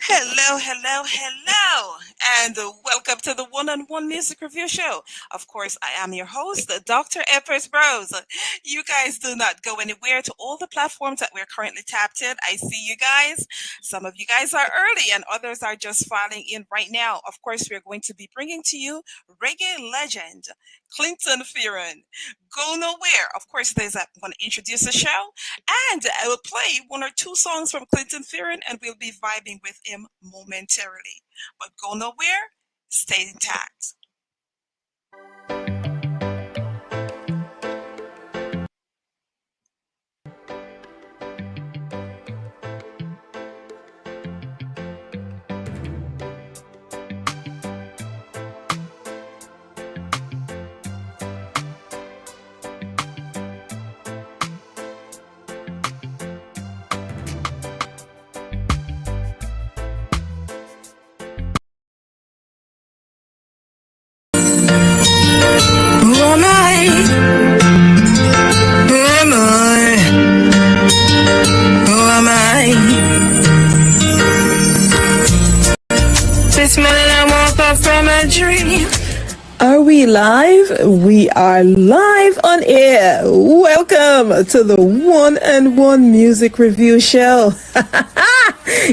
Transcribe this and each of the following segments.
Hello, hello, hello, and welcome to the One-on-One Music Review Show. Of course, I am your host, Dr. Empress Rose. You guys do not go anywhere to all the platforms that we're currently tapped in. I see you guys. Some of you guys are early, and others are just filing in right now. Of course, we're going to be bringing to you Reggae Legend, Clinton Fearon. Go nowhere. Of course, I'm going to introduce the show. And I will play one or two songs from Clinton Fearon and we'll be vibing with him momentarily. But go nowhere, stay intact. Who am I? Who am I? Who am I? This morning I woke up from a dream. Are we live? We are live on air. Welcome to the One-on-One Music Review Show.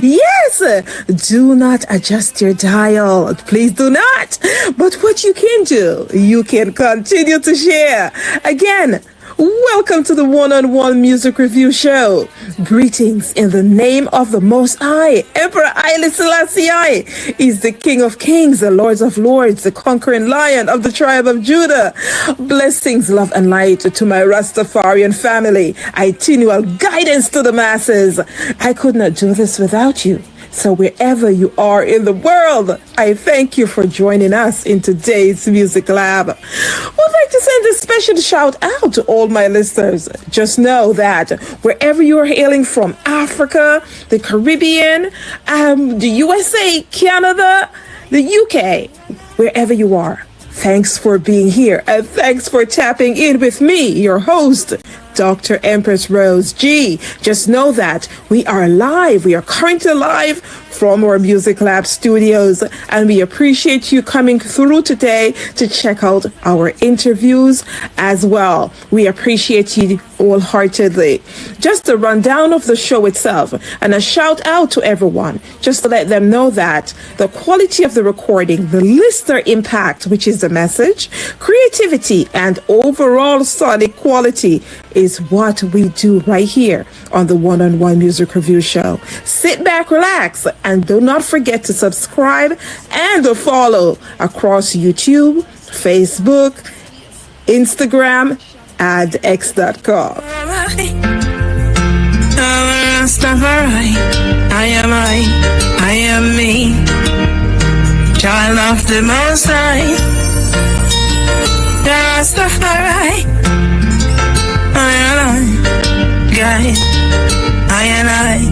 Yes, do not adjust your dial. Please do not. But what you can do, you can continue to share. Again, welcome to the One-on-One Music Review Show. Greetings in the name of the Most High. Emperor Haile Selassie is the King of Kings, the Lord of Lords, the conquering Lion of the tribe of Judah. Blessings, love, and light to my Rastafarian family. Itineral guidance to the masses. I could not do this without you. So wherever you are in the world, I thank you for joining us in today's Music Lab. Would like to send a special shout out to all my listeners. Just know that wherever you are hailing from, Africa, the Caribbean, the USA, Canada, the UK, wherever you are, thanks for being here and thanks for tapping in with me, your host, Dr. Empress Rose G. Just know that we are live. We are currently live from our Music Lab studios, and we appreciate you coming through today to check out our interviews as well. We appreciate you wholeheartedly. Just a rundown of the show itself and a shout out to everyone, just to let them know that the quality of the recording, the listener impact, which is the message, creativity, and overall sonic quality is what we do right here on the One-on-One Music Review Show. Sit back, relax, and do not forget to subscribe and follow across YouTube, Facebook, Instagram, and X.com. I am me, child of the Most High. Rastafari. I am I, guys. I am I.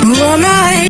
Who am I?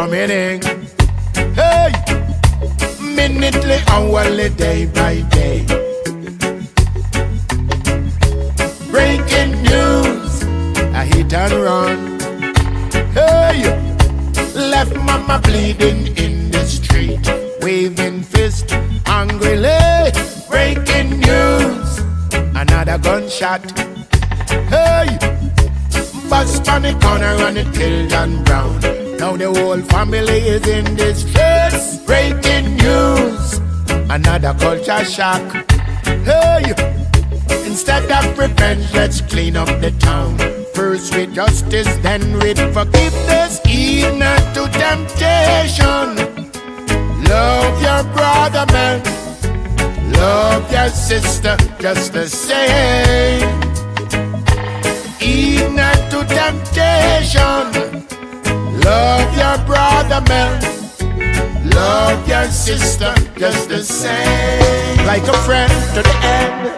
coming in. Hey, minutely, hourly, day by day. Breaking news, a hit and run. Hey, left mama bleeding in the street, waving fist angrily. Breaking news, another gunshot. Hey, bust on the corner and it killed John Brown. Now the whole family is in distress. Breaking news, another culture shock. Hey, instead of revenge, let's clean up the town. First with justice, then with forgiveness. Heed not to temptation. Love your brother, man. Love your sister just the same. Heed not to temptation. Love your brother, man. Love your sister just the same. Like a friend to the end.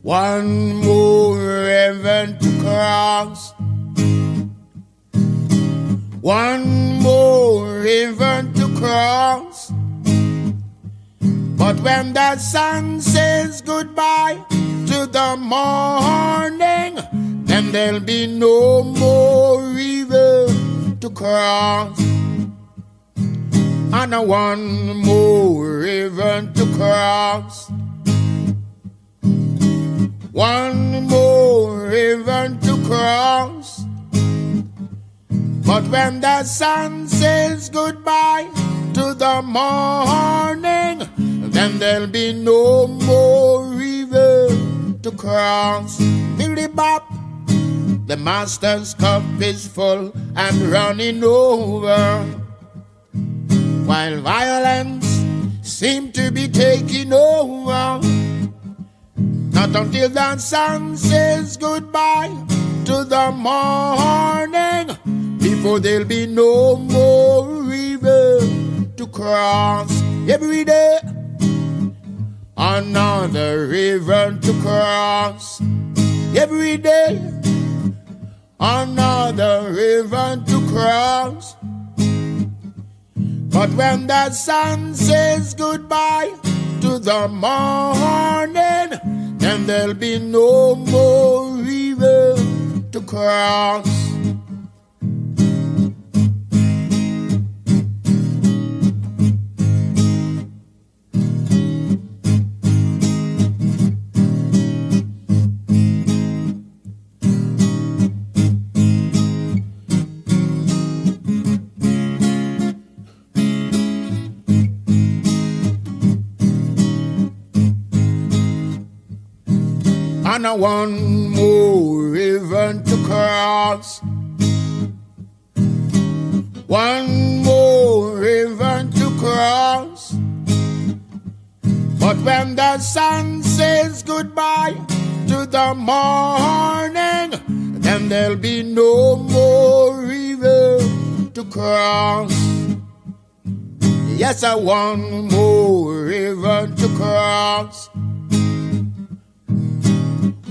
One more river to cross. One more river to cross. But when the sun says goodbye to the morning, then there'll be no more river to cross. And one more river to cross. One more river to cross. But when the sun says goodbye to the morning, then there'll be no more river to cross. Billy Bop, the master's cup is full and running over, while violence seems to be taking over. Not until the sun says goodbye to the morning, before there'll be no more river to cross. Every day, another river to cross. Every day, another river to cross. But when the sun says goodbye to the morning, then there'll be no more river to cross. and a one more river to cross. One more river to cross. But when the sun says goodbye to the morning, then there'll be no more river to cross. Yes, I want more river to cross.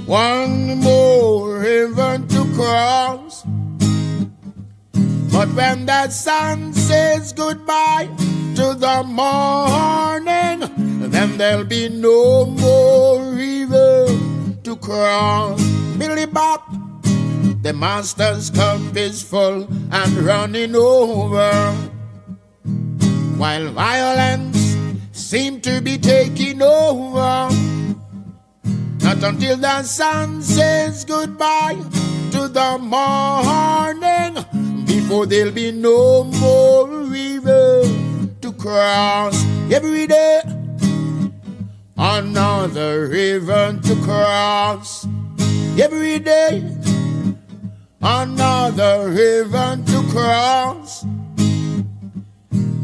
One more river to cross. But when the sun says goodbye to the morning, then there'll be no more river to cross. Billy Bob, the master's cup is full and running over, while violence seems to be taking over. Not until the sun says goodbye to the morning, before there'll be no more river to cross. Every day, another river to cross. Every day, another river to cross.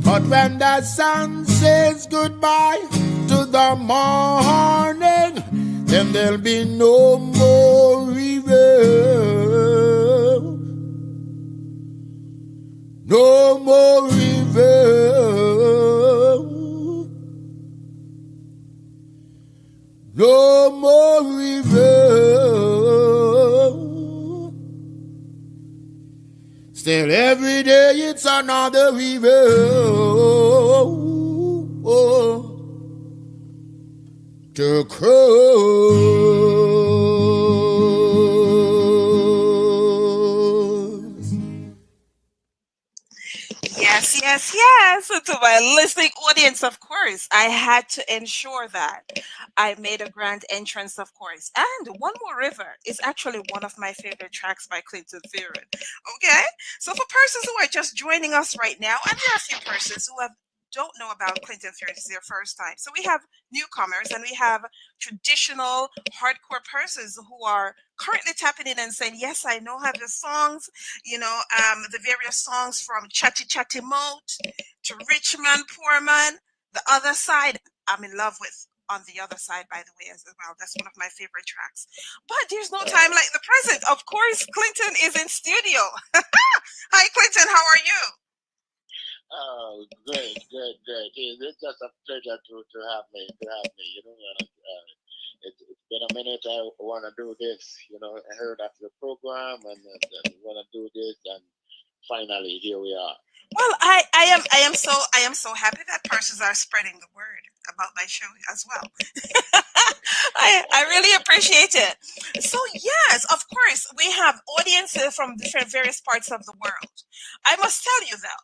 But when the sun says goodbye to the morning, then there'll be no more river. No more river. No more river. Still every day it's another river to cross. Yes. To my listening audience, of course, I had to ensure that I made a grand entrance, of course. And One More River is actually one of my favorite tracks by Clinton Fearon. Okay? So for persons who are just joining us right now, and there are a few persons who don't know about Clinton Fearon, this is their first time. So we have newcomers and we have traditional hardcore persons who are currently tapping in and saying, yes, I know how the songs, the various songs from Chatty Chatty Moat to Rich Man, Poor Man, The Other Side, I'm in love with On the Other Side, by the way, as well. That's one of my favorite tracks. But there's no time like the present. Of course, Clinton is in studio. Hi, Clinton. How are you? Oh, great. It's just a pleasure to have me. It's been a minute. I want to do this. I heard of the program and want to do this, and finally here we are. Well, I am so happy that persons are spreading the word about my show as well. I really appreciate it. So yes, of course, we have audiences from different various parts of the world. I must tell you though,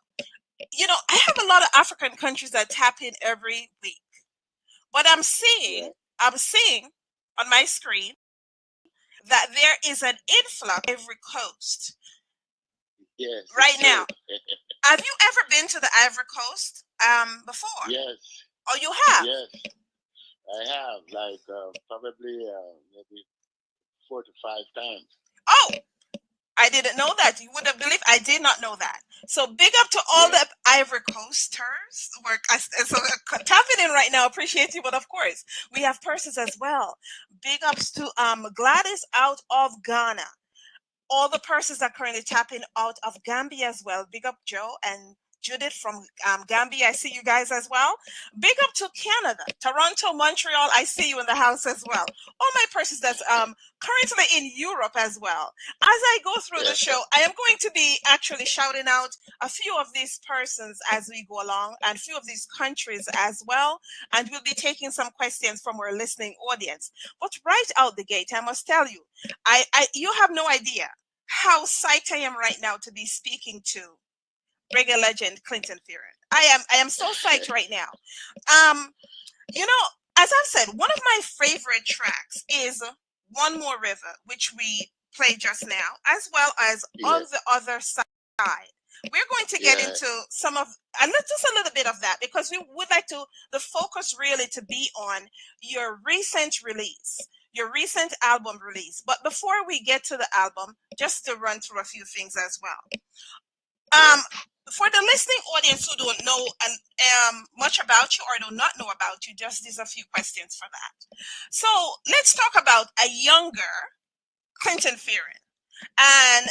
I have a lot of African countries that tap in every week. But I'm seeing on my screen that there is an influx every coast. Yes. Right now. Have you ever been to the Ivory Coast before? Yes. Oh, you have? Yes. I have, probably maybe 4 to 5 times. Oh, I didn't know that. You wouldn't believe I did not know that. So big up to all the Ivory Coasters. So tapping in right now. Appreciate you, but of course we have persons as well. Big ups to Gladys out of Ghana. All the persons that currently tapping out of Gambia as well. Big up Joe and Judith from Gambia. I see you guys as well. Big up to Canada, Toronto, Montreal. I see you in the house as well. All my persons that's currently in Europe as well. As I go through the show, I am going to be actually shouting out a few of these persons as we go along and a few of these countries as well. And we'll be taking some questions from our listening audience. But right out the gate, I must tell you, you have no idea how psyched I am right now to be speaking to Reggae legend Clinton Fearon. I am so psyched right now. As I've said, one of my favorite tracks is One More River, which we played just now, as well as On the Other Side. We're going to get into some of, and just a little bit of that, because we would like the focus really to be on your recent release. your recent album release. But before we get to the album, just to run through a few things as well. For the listening audience who don't know much about you or do not know about you, just there's a few questions for that. So let's talk about a younger Clinton Fearon, and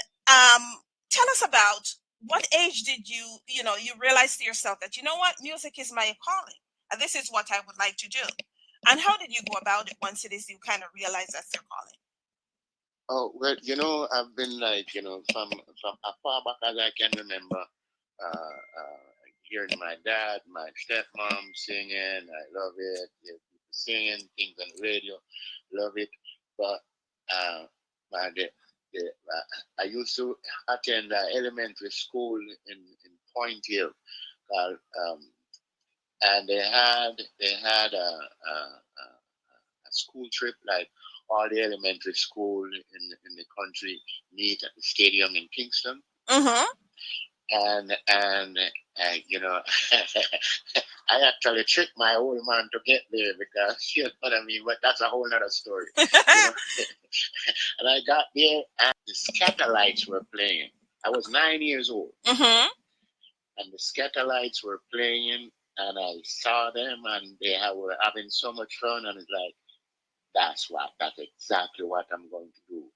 tell us about what age did you realize to yourself that, you know what, music is my calling, and this is what I would like to do, and how did you go about it once it is you kind of realize that's your calling? Oh well, I've been like, from as far back as I can remember, hearing my dad, my stepmom singing. I love it. Singing things on the radio, love it. But my I used to attend elementary school in Point Hill, um, and they had a school trip, like all the elementary school in the country meet at the stadium in Kingston. Mm-hmm. And I actually tricked my old man to get there, because you know what I mean. But that's a whole other story. And I got there, and the Scatterlights were playing. I was 9 years old, Mm-hmm. and the Scatterlights were playing, and I saw them, and were having so much fun, and it's like, that's exactly what I'm going to do.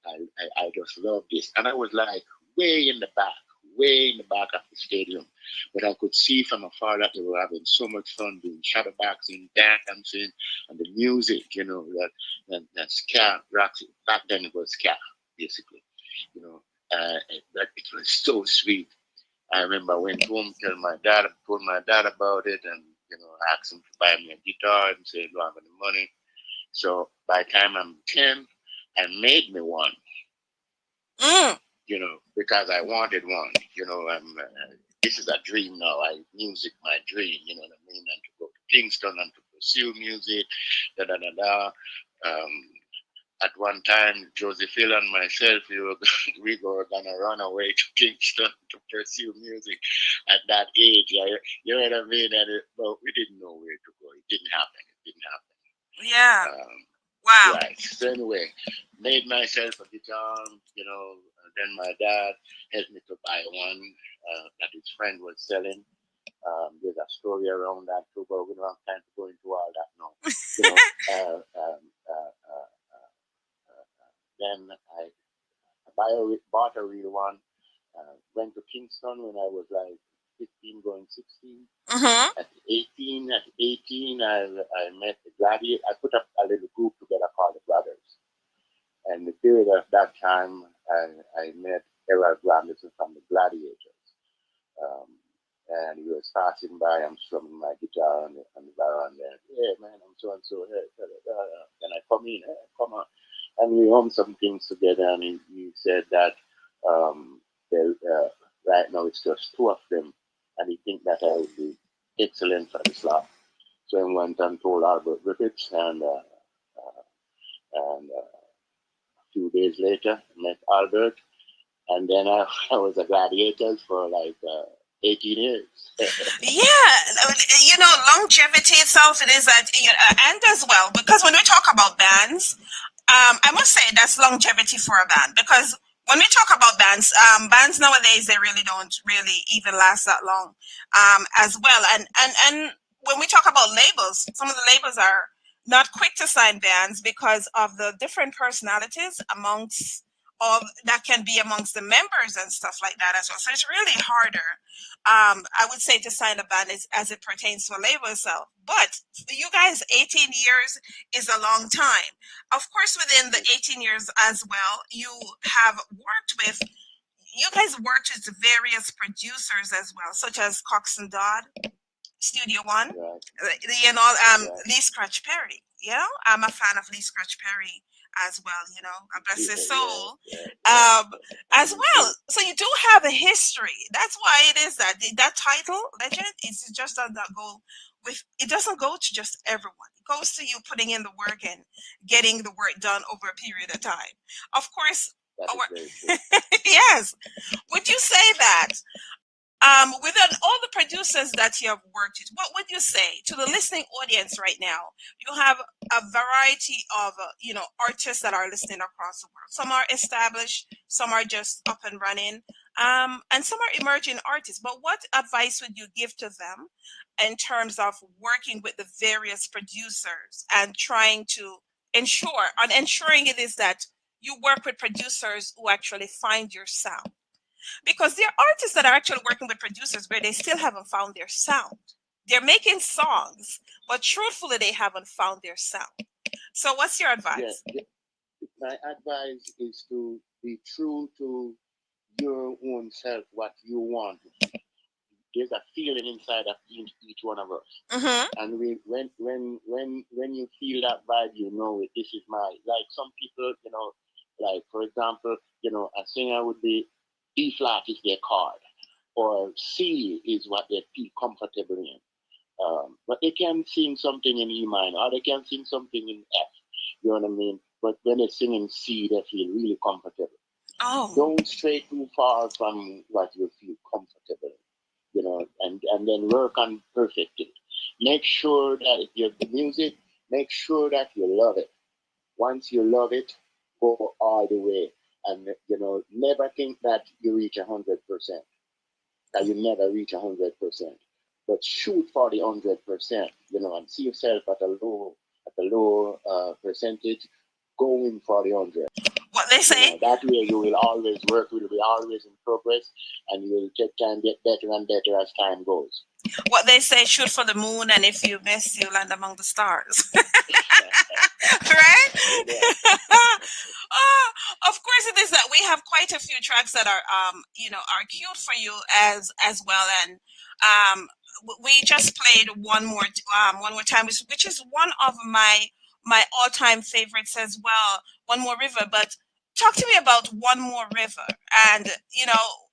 I just love this. And I was like way in the back of the stadium. But I could see from afar that they were having so much fun doing shadowboxing, dancing, and the music, that ska, rock. Back then it was ska, basically. It was so sweet. I remember I went home, told my dad about it, and asked him to buy me a guitar, and said, "Do I have any money?" So by the time I'm 10, I made me one. Mm. Because I wanted one. This is a dream now. Music my dream. You know what I mean? And to go to Kingston and to pursue music. Da da da da. At one time, Josephine and myself, we were gonna run away to Kingston to pursue music at that age. You know what I mean? But we didn't know where to go. It didn't happen. Yeah. Wow. Right. So anyway, made myself a guitar. Then my dad helped me to buy one that his friend was selling. There's a story around that too, but we don't have time to go into all that now. Then I bought a real one. Went to Kingston when I was like 15, going 16. Mm-hmm. At 18, I met the Gladiator. I put up a little group together called the Brothers. And the period of that time, I met Errol Granderson from the Gladiators. And he was passing by. I'm strumming my guitar on the bar, and then, "Hey man, I'm so and so." Hey, then I come in, "Hey, come on," and we hummed some things together. And he said that right now it's just two of them, and he think that I would be excellent for the slot. So I went and told Albert Griffiths, and a few days later met Albert, and then I was a Gladiators for like 18 years. Yeah, longevity itself, it is that, and as well, because when we talk about bands, I must say that's longevity for a band, because when we talk about bands nowadays, they really don't really even last that long, as well. And when we talk about labels, some of the labels are not quick to sign bands because of the different personalities amongst all that can be amongst the members and stuff like that as well. So it's really harder, I would say, to sign a band as it pertains to a label itself. But for you guys, 18 years is a long time. Of course, within the 18 years as well, you guys worked with various producers as well, such as Cox and Dodd, Studio One, Right. Lee Scratch Perry. I'm a fan of Lee Scratch Perry as well. God bless his soul. As well. So you do have a history. That's why it is that title, legend, is just does not go with. It doesn't go to just everyone. It goes to you putting in the work and getting the work done over a period of time. Of course. That is very true. Yes. Would you say that Within all the producers that you have worked with, what would you say to the listening audience right now? You have a variety of, artists that are listening across the world. Some are established, some are just up and running, and some are emerging artists. But what advice would you give to them in terms of working with the various producers and trying to ensuring it is that you work with producers who actually find your sound? Because there are artists that are actually working with producers where they still haven't found their sound. They're making songs, but truthfully, they haven't found their sound. So, what's your advice? Yeah, my advice is to be true to your own self, what you want. There's a feeling inside of each one of us, and when you feel that vibe, you know it. This is like some people, like for example, a singer would be D flat is their chord, or C is what they feel comfortable in. But they can sing something in E minor, or they can sing something in F. You know what I mean? But when they sing in C, they feel really comfortable. Oh. Don't stray too far from what you feel comfortable in, and then work on perfecting. Make sure that if you're the music, make sure that you love it. Once you love it, go all the way. And, never think that you reach 100%. That you never reach 100%. But shoot for the 100%, and see yourself at a low percentage, going for the 100. What they say? That way you will always work, will be always in progress, and you will take time, get better and better as time goes. What they say, shoot for the moon, and if you miss, you land among the stars. Right? Of course it is that we have quite a few tracks that are are cute for you as well, and we just played one more time, which is one of my all-time favorites as well, One More River. But talk to me about One More River. And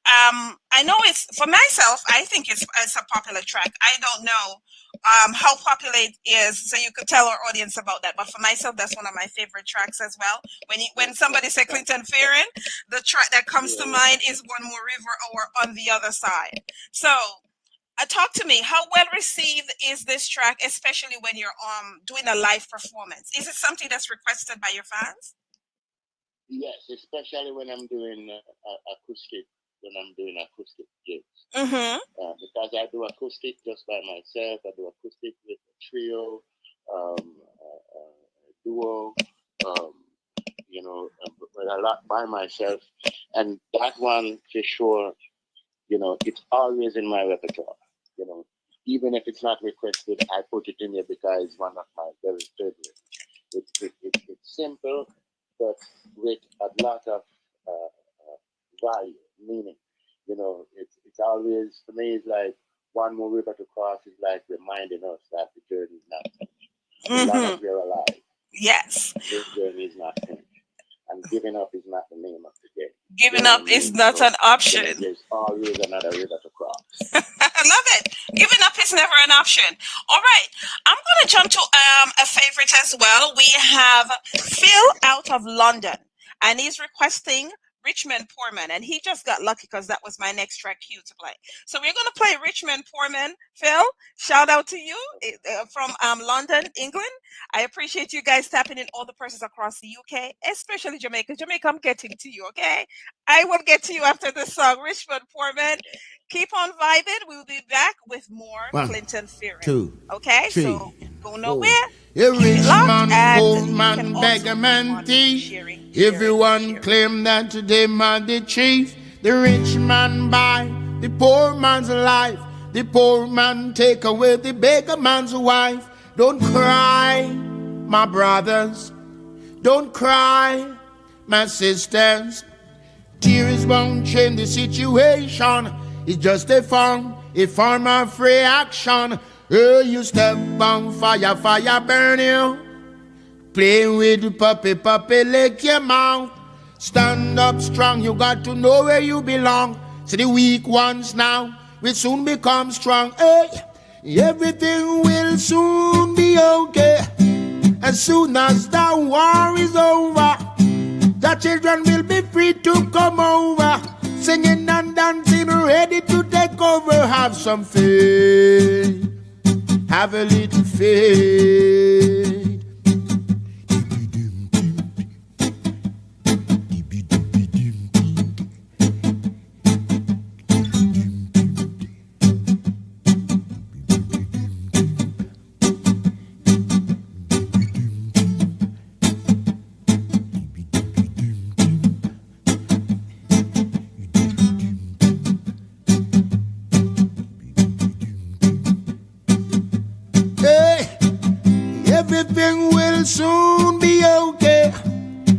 I know it's, for myself, I think it's a popular track. I don't know how popular it is, so you could tell our audience about that. But for myself, that's one of my favorite tracks as well. When somebody say Clinton Fearon, the track that comes to mind is One More River or On the Other Side. So talk to me, how well received is this track, especially when you're doing a live performance? Is it something that's requested by your fans? Yes, especially when I'm doing acoustic gigs. Because I do acoustic just by myself. I do acoustic with a trio, duo, but a lot by myself. And that one, for sure, it's always in my repertoire. Even if it's not requested, I put it in there because it's one of my very favorites. It's simple, but with a lot of value, meaning. It's always, for me, it's like one more river to cross is like reminding us that the journey is not finished. As long as we're alive. Yes. This journey is not finished. And giving up is not the name of the game. Giving up is not an option. There's always another river to cross. I love it. Giving up is never an option. All right. I'm going to jump to a favorite as well. We have Phil out of London, and he's requesting Richmond Poorman, and he just got lucky because that was my next track cue to play. So we're going to play Richmond Poorman. Phil, shout out to you from London, England. I appreciate you guys tapping in, all the persons across the UK, especially Jamaica. Jamaica, I'm getting to you, okay? I will get to you after this song. Richmond Poorman, keep on vibing. We'll be back with more Clinton Fearon. 2, okay? 3, so go nowhere. A rich man, poor man, beggar man, thief. Everyone claim that they are the chief. The rich man buy the poor man's life. The poor man take away the beggar man's wife. Don't cry, my brothers. Don't cry, my sisters. Tears won't change the situation. It's just a form of reaction. Oh, you step on fire, fire burn you. Play with the puppy, lick your mouth. Stand up strong, you got to know where you belong. See the weak ones now will soon become strong. Hey, everything will soon be okay. As soon as the war is over, the children will be free to come over. singing and dancing, ready to take over. Have some faith, have a little faith. Everything will soon be okay.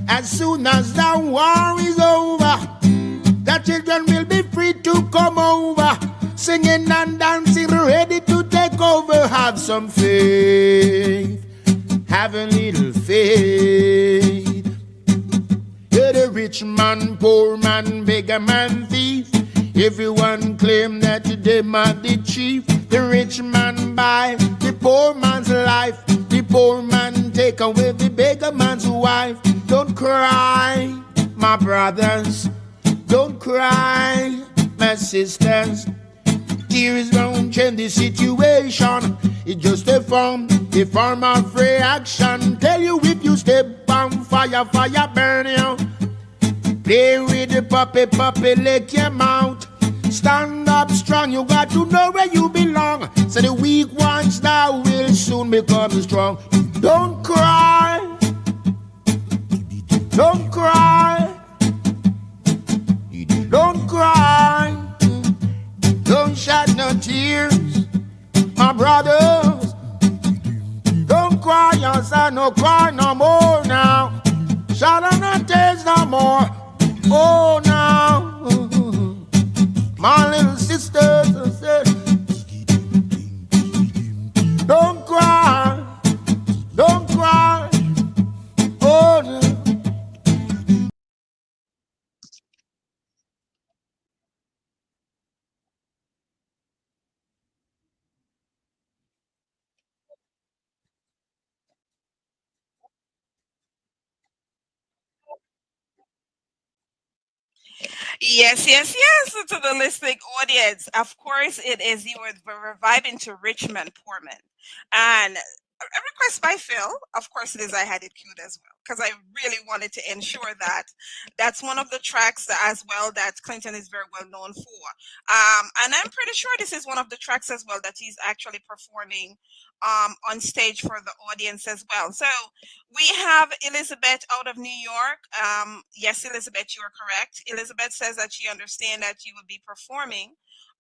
As soon as the war is over, the children will be free to come over, singing and dancing, ready to take over. Have some faith, have a little faith. You're the rich man, poor man, beggar man, thief. Everyone claim that they are the chief. The rich man buy the poor man's life. The poor man take away the beggar man's wife. Don't cry, my brothers. Don't cry, my sisters. Tears won't change the situation. It's just a form of reaction. Tell you if you step on fire, fire burn you. Play with the puppy, lick your mouth. Stand up strong, you got to know where you belong. So the weak ones now will soon become strong. Don't cry, don't cry, don't cry, don't shed no tears, my brothers. Don't cry, your son, no cry no more now. Shed no tears no more. Oh, now, my little sisters, I said, don't cry, don't cry. Oh, no. Yes, yes, yes. To the listening audience, of course, it is you were reviving to Richmond Poorman, and a request by Phil. Of course, it is. I had it queued as well because I really wanted to ensure that that's one of the tracks that, as well, that Clinton is very well known for. And I'm pretty sure this is one of the tracks as well that he's actually performing on stage for the audience as well. So we have Elizabeth out of New York. Yes, Elizabeth, you are correct. Elizabeth says that she understands that you will be performing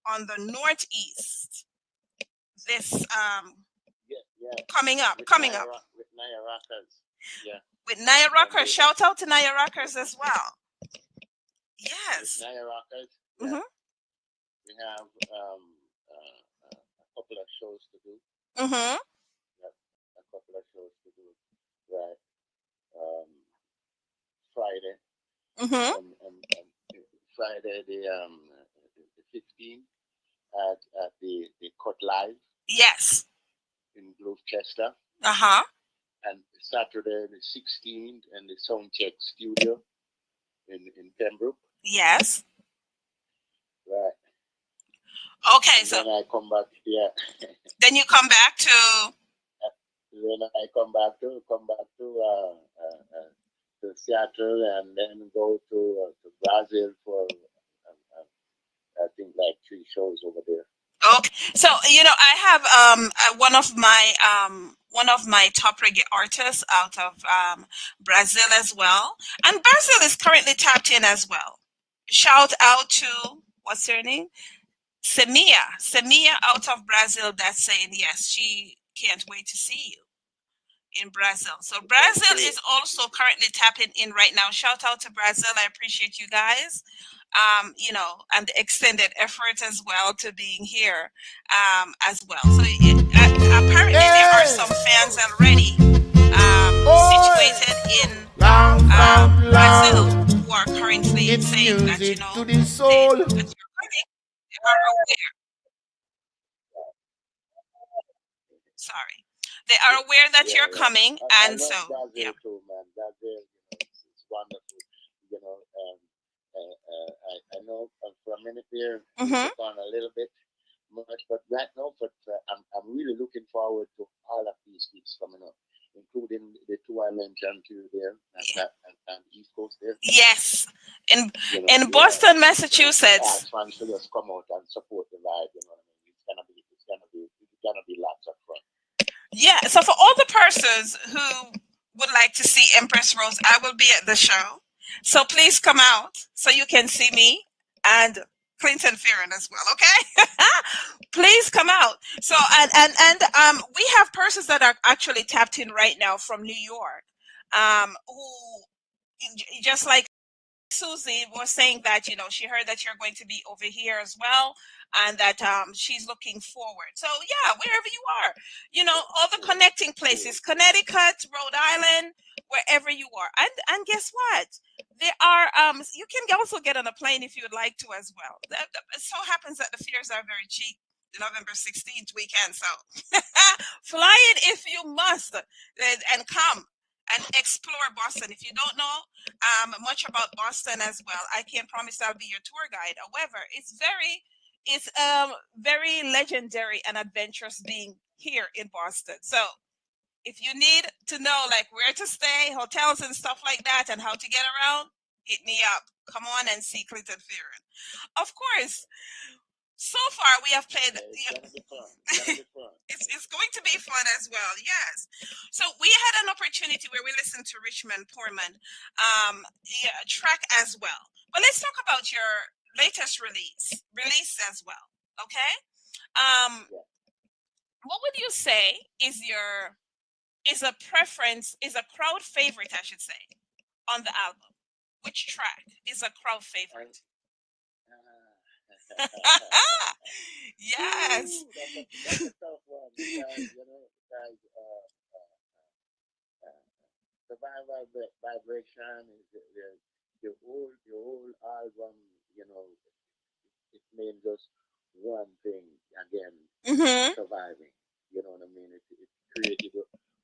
on the Northeast this Yeah. coming up, With Naya Rockers. Yeah. with Naya Rockers. Shout out to Naya Rockers as well. Yes. With Naya Rockers. Yeah. Mm-hmm. We have a couple of shows to do. Mm-hmm. Yeah, a couple of shows to do. Right. Um, Friday. Mm-hmm. And Friday the 15th at the Cut Live Yes. in Gloucester, Uh-huh. and Saturday the 16th and the Soundcheck Studio in Pembroke. Yes. Right. Okay, And so then I come back. Yeah. then you come back to Then I come back to Seattle, and then go to Brazil for I think like 3 shows over there. okay. So I have one of my top reggae artists out of Brazil as well, and Brazil is currently tapped in as well. Shout out to what's her name? Semia out of Brazil. That's saying yes, she can't wait to see you in Brazil. So Brazil is also currently tapping in right now. Shout out to Brazil. I appreciate you guys. And the extended effort as well to being here as well. So apparently there are some fans already situated in Brazil who are currently It's saying that music to the soul. that you're coming. They are aware. Sorry, they are aware that you're coming, I and love so Brazil yeah. too, man. Brazil, it's wonderful. You know, I know for a minute there we Mm-hmm. took on a little bit much, but right now, I'm really looking forward to all of these gigs coming up, including the two I mentioned to you there, and East Coast there. Yes, in Yeah, Boston, I Massachusetts. fans to just come out and support the vibe. You know what I mean? It's gonna be lots of fun. Yeah, so for all the persons who would like to see Empress Rose, I will be at the show. So please come out so you can see me and Clinton Fearon as well, okay? Please come out. So and we have persons that are actually tapped in right now from New York. Who just like Susie was saying that she heard that you're going to be over here as well, and that she's looking forward. So yeah, wherever you are, all the connecting places, Connecticut, Rhode Island, wherever you are, and guess what? There are you can also get on a plane if you would like to as well. It so happens that the fares are very cheap. The November 16th weekend, so fly in if you must, and come and explore Boston. If you don't know much about Boston as well, I can promise I'll be your tour guide. However, it's very legendary and adventurous being here in Boston. So if you need to know like where to stay, hotels and stuff like that, and how to get around, hit me up. Come on and see Clinton Fearon. Of course, so far we have played. It's gonna be fun. It's gonna be fun. It's going to be fun as well. Yes. So we had an opportunity where we listened to Richmond Portman track as well. But let's talk about your latest release as well. Okay. Yeah. What would you say is a preference, is a crowd favorite, I should say, on the album? Which track is a crowd favorite? Yes. Ooh, that's a tough one because the vibration is the whole album. It means just one thing again, Mm-hmm. surviving. You know what I mean? It created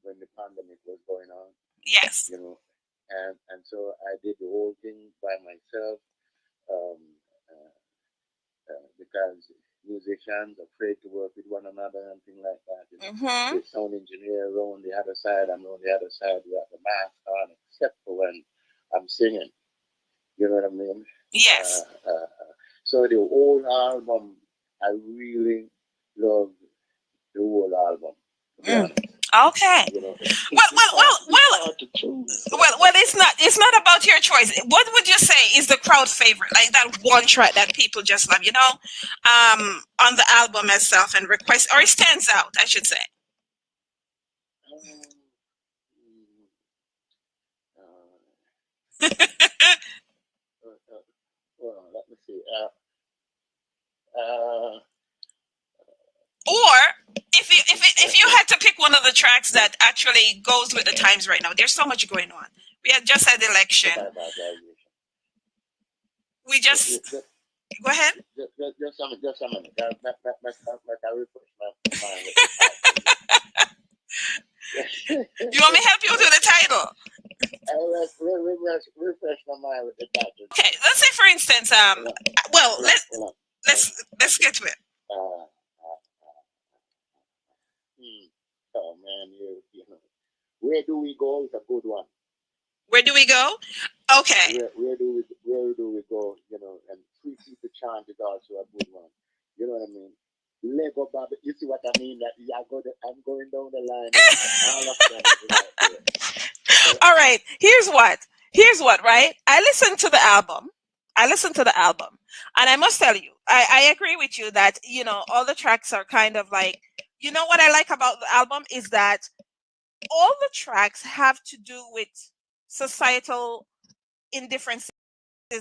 when the pandemic was going on. Yes. And so I did the whole thing by myself. Um, uh, because musicians are afraid to work with one another and things like that. Mm-hmm. The sound engineer on the other side, and on the other side we have the mask on, except for when I'm singing. You know what I mean? Yes. So the whole album, I really love the whole album. To be honest. Okay. Well, It's not about your choice. What would you say is the crowd favorite? Like that one track that people just love, on the album itself and request, or it stands out, I should say. Well, let me see. Or if you had to pick one of the tracks that actually goes with the times right now, there's so much going on. We had just had election. We just go ahead. Just a minute. I refresh my mind. You want me to help you with the title? Refresh my mind with the title. Okay, let's say for instance, let's get to it. Oh man, where do we go is a good one. Where do we go? Okay. Where do we go? And Free People Chant is also a good one. You know what I mean? Lego Bobby, you see what I mean? That I'm going down the line. All of them. All right. Here's what. Right? I listened to the album, and I must tell you, I agree with you that all the tracks are kind of like. What I like about the album is that all the tracks have to do with societal indifferences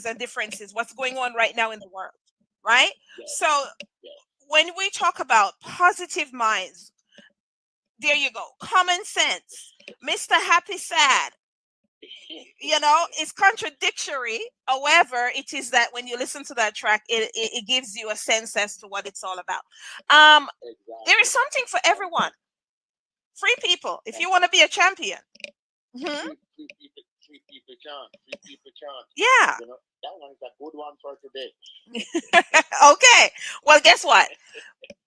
and differences, what's going on right now in the world, right? Yes. So when we talk about positive minds, there you go. Common sense, Mr. Happy Sad. It's contradictory. However, it is that when you listen to that track, it gives you a sense as to what it's all about. Exactly. There is something for everyone. Free people, if you want to be a champion. Mm-hmm. Free people chant. Free people chant. Yeah. You know, that one is a good one for today. Okay. Well, guess what?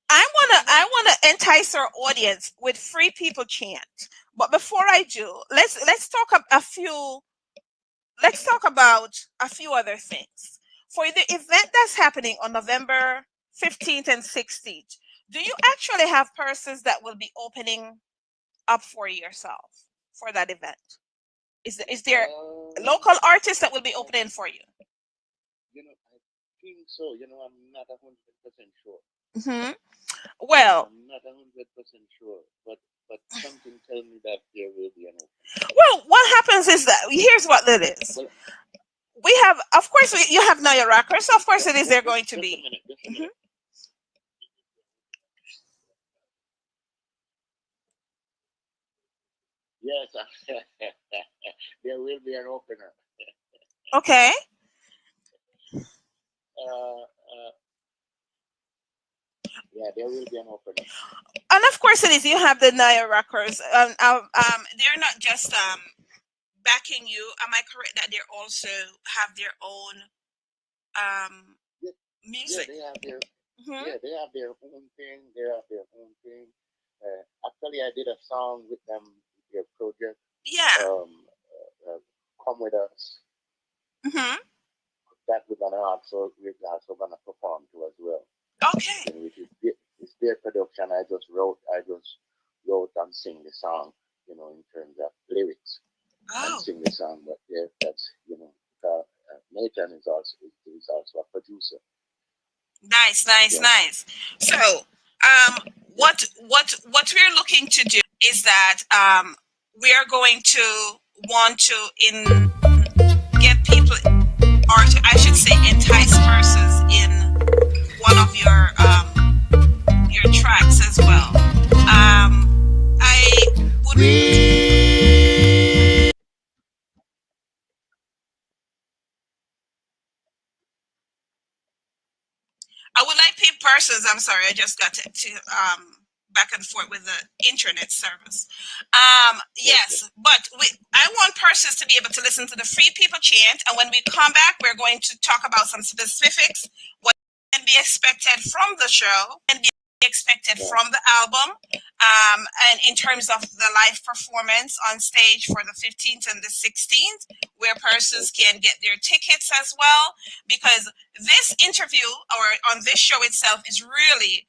I wanna entice our audience with free people chant. But before I do, let's talk let's talk about a few other things. For the event that's happening on November 15th and 16th, do you actually have persons that will be opening up for yourself for that event? Is there local artists that will be opening for you? You know, I think so. You know, I'm not 100% sure. Hmm. Well, I'm not 100% sure, but something tells me that there will be an opening. well, what happens is that here's what it is. Well, We have, of course, you have Naya Rockers, so of course it is they're going to just a be. minute, just a Mhm. minute. Yes, there will be an opener. Okay. Uh, yeah, there will be an opener. And of course it is. You have the Naya Rockers. They're not just backing you. Am I correct that they also have their own Yeah, music? they have their Hmm. yeah, they have their own thing. They have their own thing. Actually, I did a song with them, their project. Yeah. Come with us. Hmm. That we're also gonna perform to as well. Okay. And it's their production. I just wrote and sing the song. You know, in terms of lyrics and Oh, sing the song. But yeah, that's Nathan is also a producer. nice, nice, Yeah. nice. So, what we're looking to do is that we are going to want to get people, or I should say, entice persons in one of your tracks as well. I would I would like people persons. I'm sorry, I just got to back and forth with the internet service. Yes, but I want persons to be able to listen to the free people chant, and when we come back, we're going to talk about some specifics, what can be expected from the show, and be expected from the album, and in terms of the live performance on stage for the 15th and the 16th, where persons can get their tickets as well, because this interview or on this show itself is really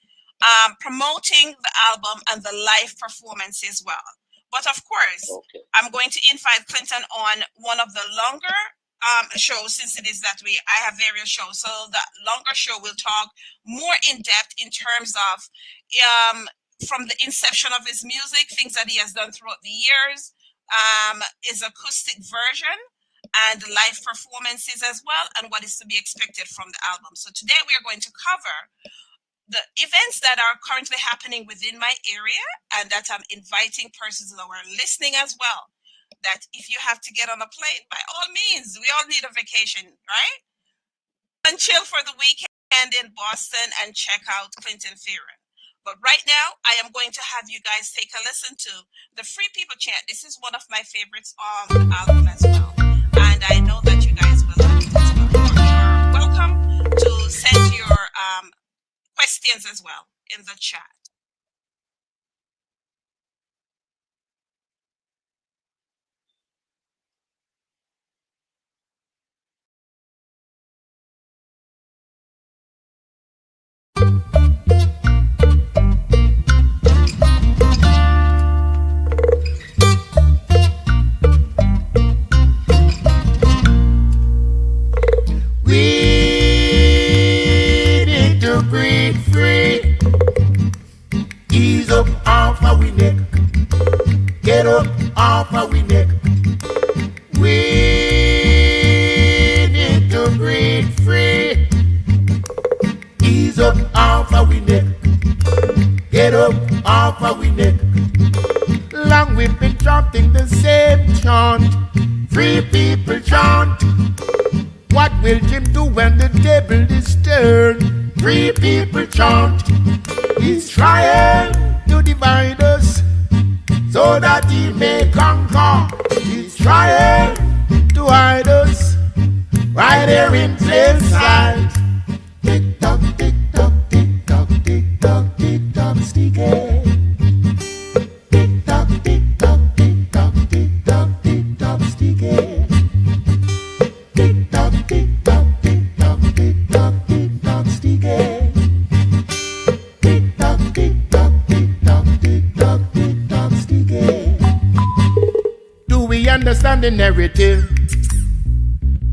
promoting the album and the live performance as well. But of course, Okay. I'm going to invite Clinton on one of the longer shows, since it is that I have various shows. So the longer show will talk more in depth in terms of from the inception of his music, things that he has done throughout the years, his acoustic version, and live performances as well, and what is to be expected from the album. So today we are going to cover the events that are currently happening within my area, and that I'm inviting persons that are listening as well. That if you have to get on a plane, by all means, we all need a vacation, right? And chill for the weekend in Boston and check out Clinton Fearon. But right now, I am going to have you guys take a listen to the Free People Chant. This is one of my favorites of the album as well. And I know that you guys will like it as well. You're welcome to send your questions as well in the chat. We need to breathe free. Ease up off our neck. Get up off our neck. We need to breathe free. Ease up off our neck. Get up off our neck. Long we've been chanting the same chant. Free people chant. What will Jim do when the table is turned? Free people chant. He's trying to divide us so that he may conquer. He's trying hide us right there in plain sight. Tick tock, tick tock, tick tock, tick tock, tick tock, sticky. Tick tock, tick tock, tick tock, tick tock, tick tock, sticky. Tick tock, tick tock, tick tock, tick tock, tick tock, sticky. Tick tock, tick tock, tick tock, tick tock, tick tock, sticky. Do we understand the narrative?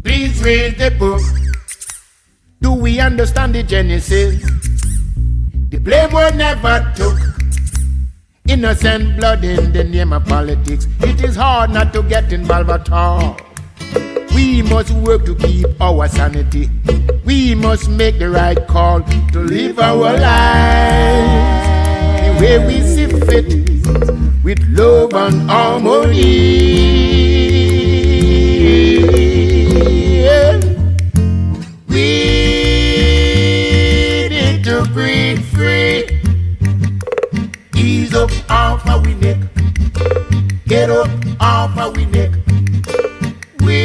Please read the book. Do we understand the genesis? The blame word never took. Innocent blood in the name of politics. It is hard not to get involved at all. We must work to keep our sanity. We must make the right call to live our lives the way we see fit, with love and harmony. We need to breathe free. Ease up off our neck. Get up off our neck. We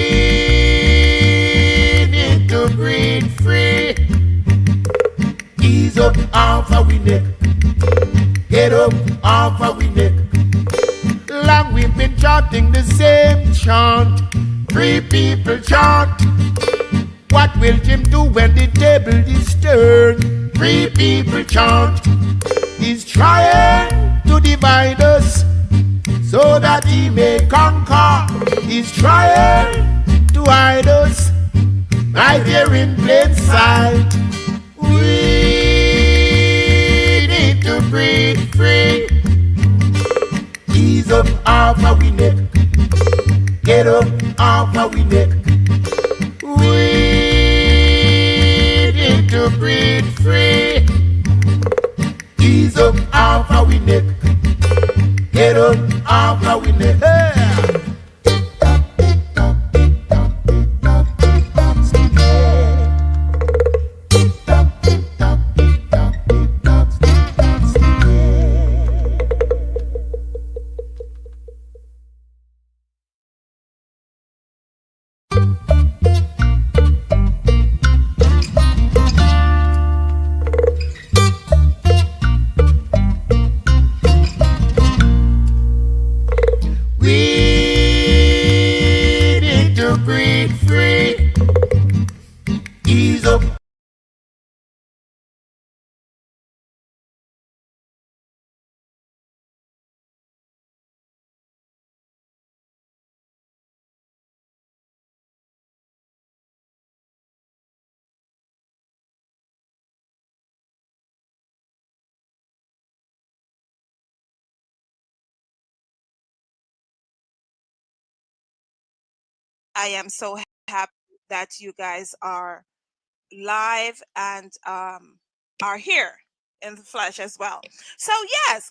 need to breathe free. Ease up off our neck. Get up off our neck. Long we've been chanting the same chant. Three people chant. What will Jim do when the table is turned? Three people chant. He's trying to divide us so that he may conquer. He's trying to hide us right here in plain sight. We need to breathe free. Ease up off our neck. Get up off our neck. We need to breathe free. Ease up off our neck. Get up off our neck. Hey. I am so happy that you guys are live and are here in the flesh as well. So yes,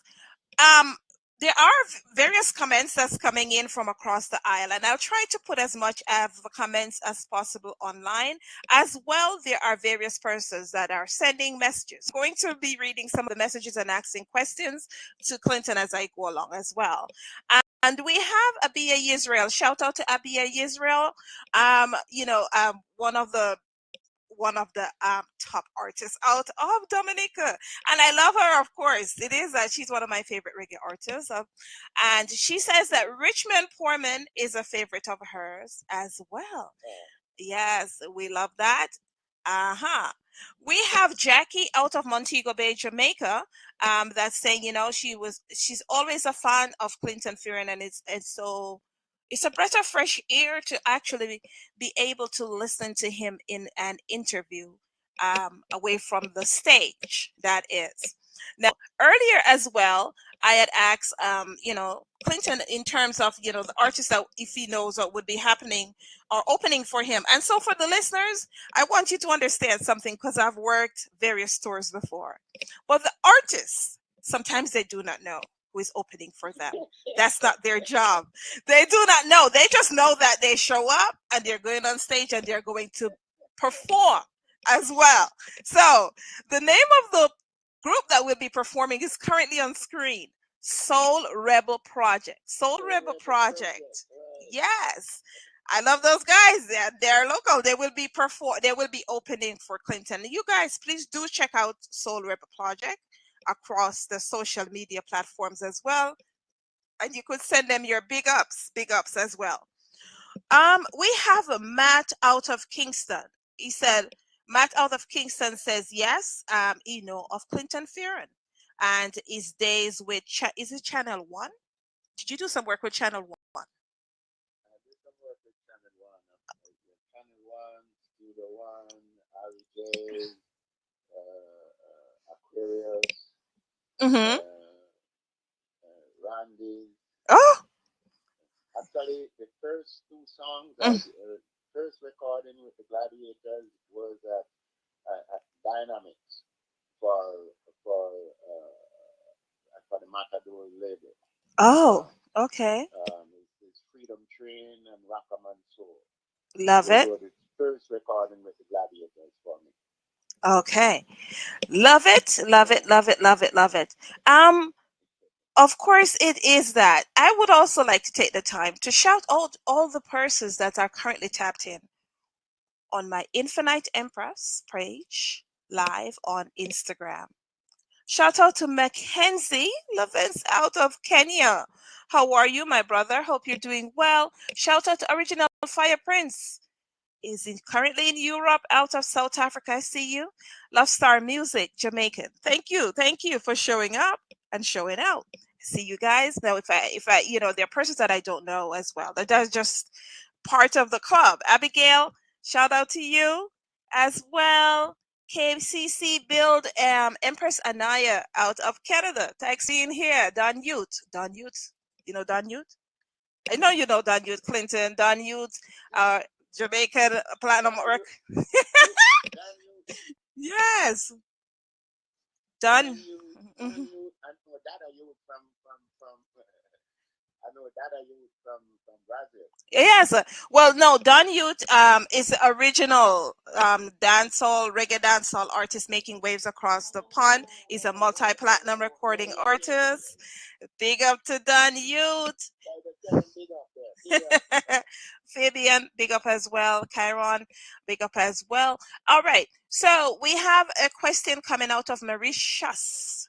um, there are various comments that's coming in from across the aisle, and I'll try to put as much of the comments as possible online. As well, there are various persons that are sending messages. I'm going to be reading some of the messages and asking questions to Clinton as I go along as well. And we have Abia Israel. Shout out to Abia Israel. One of the top artists out of Dominica, and I love her. Of course, it is that she's one of my favorite reggae artists. And she says that Richmond Poorman is a favorite of hers as well. Yes, we love that. We have Jackie out of Montego Bay, Jamaica. That's saying, she's always a fan of Clinton Fearon, and it's a breath of fresh air to actually be able to listen to him in an interview away from the stage. That is. Now, earlier as well, I had asked, Clinton in terms of, the artists that if he knows what would be happening or opening for him. And so for the listeners, I want you to understand something because I've worked various tours before. But the artists, sometimes they do not know who is opening for them. That's not their job. They do not know. They just know that they show up and they're going on stage and they're going to perform as well. So the name of the group that will be performing is currently on screen. Soul Rebel Project. Soul Rebel Project. Yes. I love those guys. They're local. They will be They will be opening for Clinton. You guys, please do check out Soul Rep Project across the social media platforms as well, and you could send them your big ups as well. We have a Matt out of Kingston. He said, Matt out of Kingston says yes. He know of Clinton Fearon and his days with is it Channel One? Did you do some work with Channel One? I did some work with Channel One, Channel One, Studio One, RJ, Aquarius, Mm-hmm. Randy. Oh. Actually, the first two songs, first recording with the Gladiators was at Dynamics for the Matador label. Oh, okay. It's Freedom Train and Rockaman Soul. Love Those it. were the first recording with the Gladiators for me. Okay. Love it. Love it. Love it. Love it. Love it. Of course, it is that. I would also like to take the time to shout out all the persons that are currently tapped in on my Infinite Empress page live on Instagram. Shout out to Mackenzie Levins out of Kenya. How are you, my brother? Hope you're doing well. Shout out to Original Fire Prince. Currently in Europe, out of South Africa. I see you. Love Star Music, Jamaican. Thank you for showing up and showing out. See you guys. Now, if I, there are persons that I don't know as well. That's just part of the club. Abigail, shout out to you as well. KCC Build, Empress Anaya out of Canada. Thanks for being here. Don Ute. You know Don Ute? I know you know Don Ute Clinton. Don Ute, Jamaican Platinum work. Yes. Don. I know Dada you from Brazil. Yes. Well, no, Don Youth is original reggae dancehall artist making waves across the pond. He's a multi-platinum recording artist. Big up to Don Youth. Fabian, big up as well. Chiron, big up as well. All right. So we have a question coming out of Mauritius,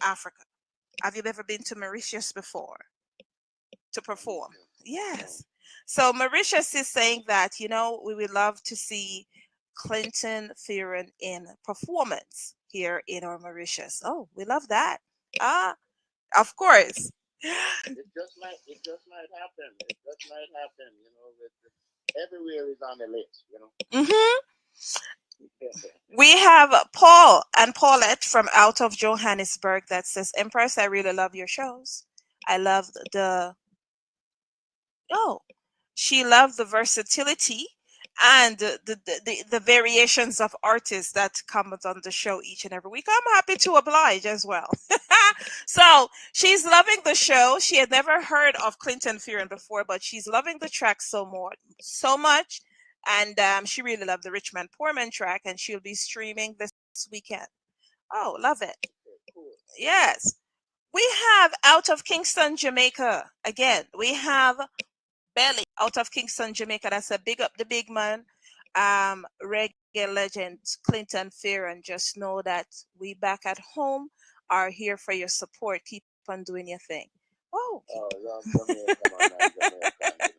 Africa. Have you ever been to Mauritius before to perform? Yes. So Mauritius is saying that, we would love to see Clinton Fearon in performance here in our Mauritius. Oh, we love that. Of course. It just might happen. It just might happen. Everywhere is on the list. Mm-hmm. We have Paul and Paulette from out of Johannesburg that says, Empress, I really love your shows. I love she loved the versatility and the variations of artists that come on the show each and every week. I'm happy to oblige as well. So she's loving the show. She had never heard of Clinton Fearon before, but she's loving the track so much. And she really loved the Rich Man Poor Man track, and she'll be streaming this weekend. Oh, love it. Yes. We have out of Kingston, Jamaica. Again, we have Belly out of Kingston, Jamaica. That's a big up the big man. Reggae legend Clinton Fearon. Just know that we back at home are here for your support. Keep on doing your thing. Oh. Jamaica, man, Jamaica,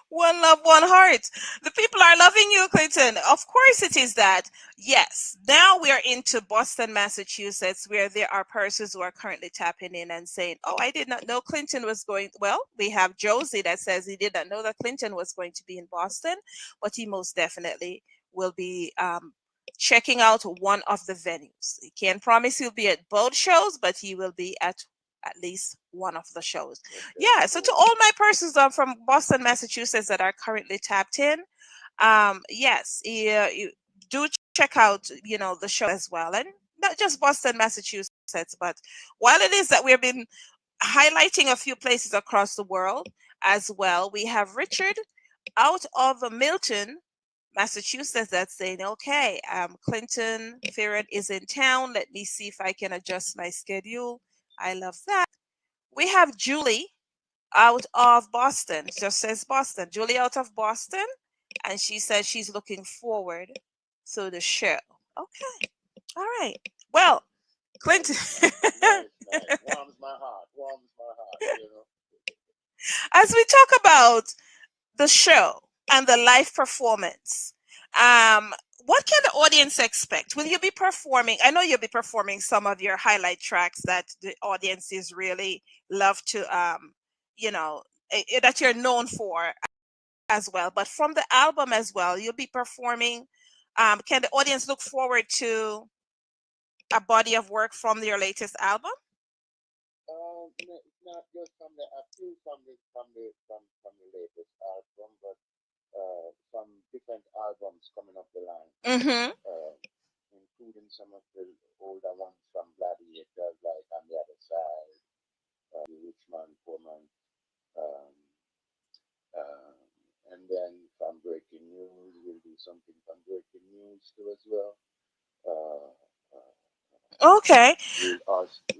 One love, one heart. The people are loving you, Clinton. Of course it is that. Yes. Now we are into Boston, Massachusetts, where there are persons who are currently tapping in and saying, oh, I did not know Clinton was going. Well, we have Josie that says he did not know that Clinton was going to be in Boston, but he most definitely will be checking out one of the venues. He can't promise he'll be at both shows, but he will be at least one of the shows. Yeah, so to all my persons from Boston, Massachusetts that are currently tapped in, yes, you do check out, the show as well. And not just Boston, Massachusetts, but while it is that we've been highlighting a few places across the world as well, we have Richard out of Milton, Massachusetts that's saying, okay, Clinton Fearon is in town. Let me see if I can adjust my schedule. I love that. We have Julie out of Boston. It just says Boston. Julie out of Boston, and she says she's looking forward to the show. Okay, all right. Well, Clinton, Nice, nice. Warms my heart. Warms my heart. You know. as we talk about the show and the live performance, um, what can the audience expect? Will you be performing? I know you'll be performing some of your highlight tracks that the audiences really love to, you know, that you're known for as well. But from the album as well, you'll be performing. Can the audience look forward to a body of work from your latest album? It's not just from the a few from the latest album, but some different albums coming up the line, Mm-hmm. including some of the older ones from Gladiators, like On the Other Side, The Rich Man, Poor Man, um, um, and then from Breaking News, we'll do something from Breaking News too as well. Uh, uh, Okay.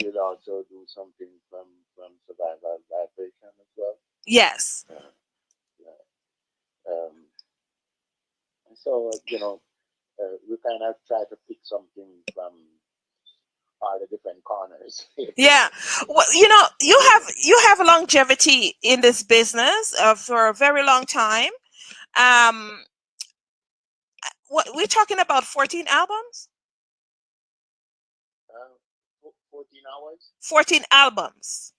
we'll also do something from Survival Vibration as well. Yes. Uh, yeah. So we kind of try to pick something from all the different corners. Yeah. Well, you have longevity in this business for a very long time. Um, what we're talking about 14 albums? 14 hours? 14 albums.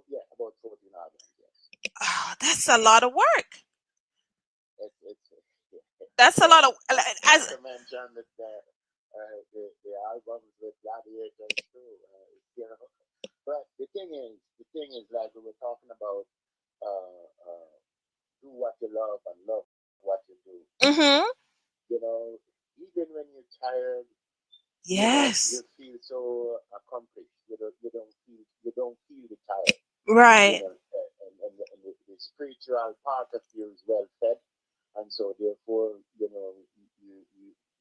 Yeah, about 14 albums, yes. Oh, that's a lot of work. It's That's a yeah, lot of not as to mention that the albums with Gladiators too. But the thing is, like we were talking about, do what you love and love what you do. Mhm. You know, even when you're tired, you Yes. feel so accomplished. You don't feel the tired. Right. And the spiritual part of you is well fed, and so therefore,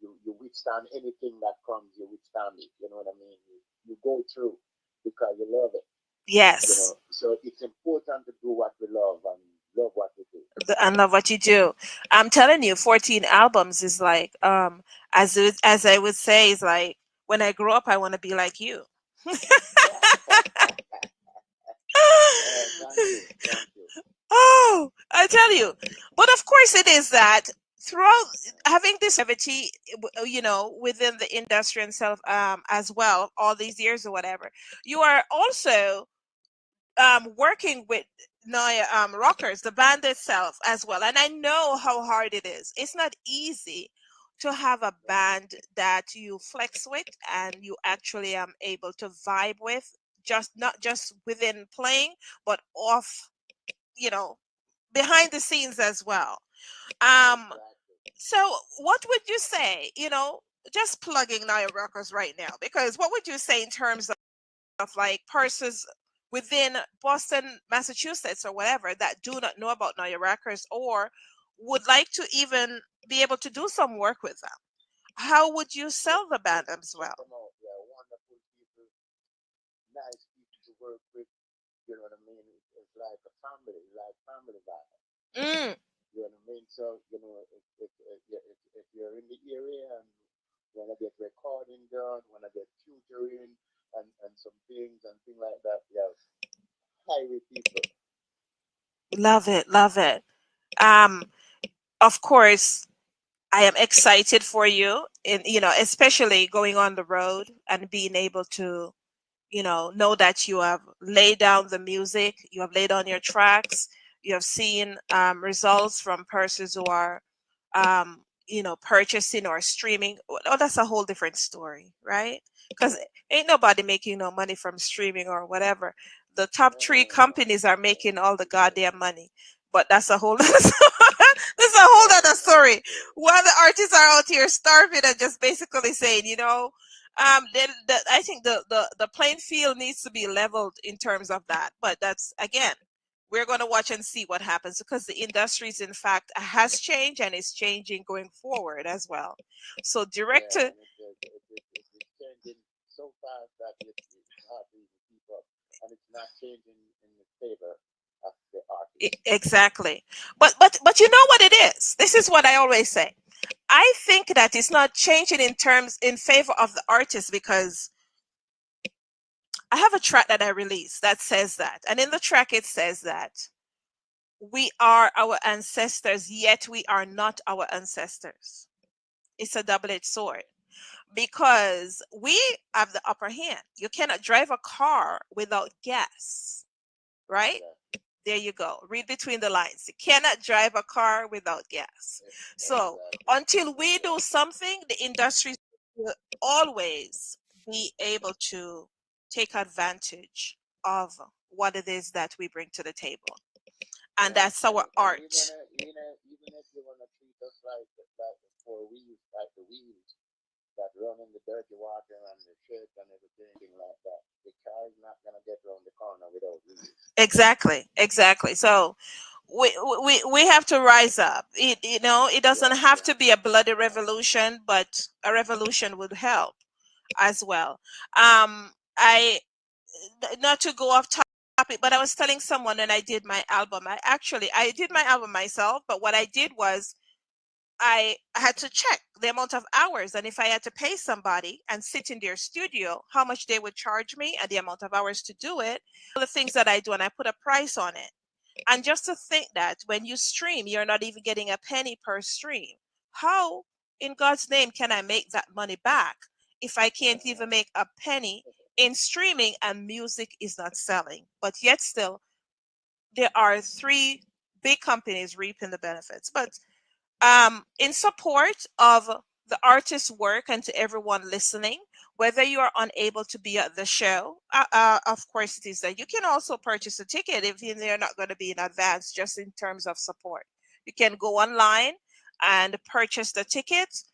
you withstand anything that comes. You withstand it. You know what I mean? You go through because you love it. Yes. So it's important to do what we love and love what we do. I love what you do. I'm telling you, 14 albums is like as I would say is like when I grow up I want to be like you. Thank you, thank you. Oh, I tell you. But of course, it is that throughout having this longevity, within the industry and self, as well, all these years or whatever, you are also working with Naya Rockers, the band itself, as well. And I know how hard it is. It's not easy to have a band that you flex with and you actually am able to vibe with, just not just within playing, but off, you know, behind the scenes as well. Um, Exactly. so what would you say, just plugging Naya Records right now, because what would you say in terms of like persons within Boston, Massachusetts or whatever that do not know about Naya Records or would like to even be able to do some work with them? How would you Check, sell the check, band as check well? them out. Yeah, wonderful people, nice people to work with. You know what I mean? It's like a family, like family vibe. Mm, You know what I mean? So, if you're in the area and want to get recording done, want to get tutoring and some things like that, yeah, highway people. love it, love it. Um, of course, I am excited for you, and especially going on the road and being able to, know that you have laid down the music, you have laid on your tracks, you have seen results from persons who are, purchasing or streaming. Oh, that's a whole different story, right? Because ain't nobody making no money from streaming or whatever. The top No, three no, no, companies are no. making all the goddamn money. But that's a whole that's a whole That other is another story. story. While the artists are out here starving and just basically saying, I think the playing field needs to be leveled in terms of that. But that's again, we're going to watch and see what happens because the industries, in fact, has changed and is changing going forward as well. So direct Yeah, to and it's changing so fast that it's hard to even keep up. and it's not changing in the favor of the artist. Exactly. But you know what it is? This is what I always say. I think that it's not changing in terms in favor of the artist because I have a track that I released that says that. And in the track it says that we are our ancestors, yet we are not our ancestors. It's a double-edged sword because we have the upper hand. You cannot drive a car without gas, right? Exactly. There you go. Read between the lines. You cannot drive a car without gas. So Exactly. until we do something, the industry will always be able to take advantage of what it is that we bring to the table. And Yeah, that's our and art. even if you wanna treat us like the four wheels, like the wheels that run in the dirty water and the shit and everything like that, the car is not gonna get around the corner without wheels. Exactly, exactly. So we have to rise up. It doesn't Yeah, have yeah, to be a bloody revolution, but a revolution would help as well. I Not to go off topic, but I was telling someone when I did my album. I did my album myself, but what I did was I had to check the amount of hours and if I had to pay somebody and sit in their studio, how much they would charge me and the amount of hours to do it. All the things that I do, and I put a price on it. And just to think that when you stream, you're not even getting a penny per stream. How in God's name can I make that money back if I can't even make a penny in streaming and music is not selling? But yet still, there are three big companies reaping the benefits. But in support of the artist's work and to everyone listening, whether you are unable to be at the show, of course, it is that you can also purchase a ticket if they're not going to be in advance, just in terms of support. You can go online and purchase the tickets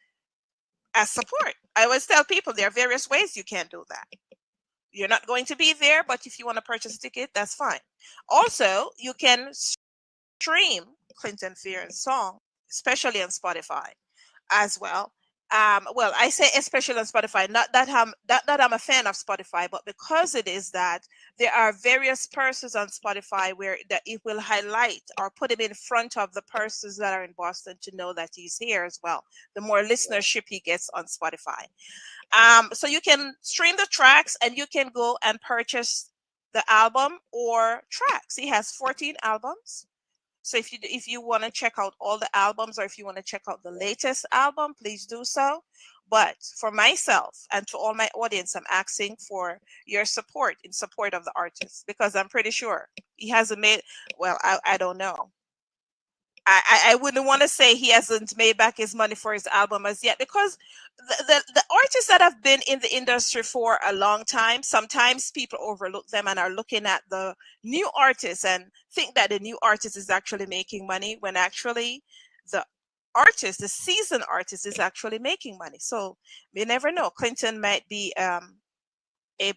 as support. I always tell people there are various ways you can do that. You're not going to be there, but if you want to purchase a ticket, that's fine. Also, you can stream Clinton Fearon's song, especially on Spotify as well. Well, I say especially on Spotify, not that that I'm a fan of Spotify, but because it is that there are various persons on Spotify where that it will highlight or put him in front of the persons that are in Boston to know that he's here as well. The more yeah. listenership he gets on Spotify. So you can stream the tracks and you can go and purchase the album or tracks. He has 14 albums. So if you want to check out all the albums or if you want to check out the latest album, please do so. But for myself and to all my audience, I'm asking for your support in support of the artist because I'm pretty sure he hasn't made. Well, I don't know. I wouldn't want to say he hasn't made back his money for his album as yet because the artists that have been in the industry for a long time, sometimes people overlook them and are looking at the new artists and think that the new artist is actually making money when actually the the seasoned artist, is actually making money. So we never know. Clinton might be a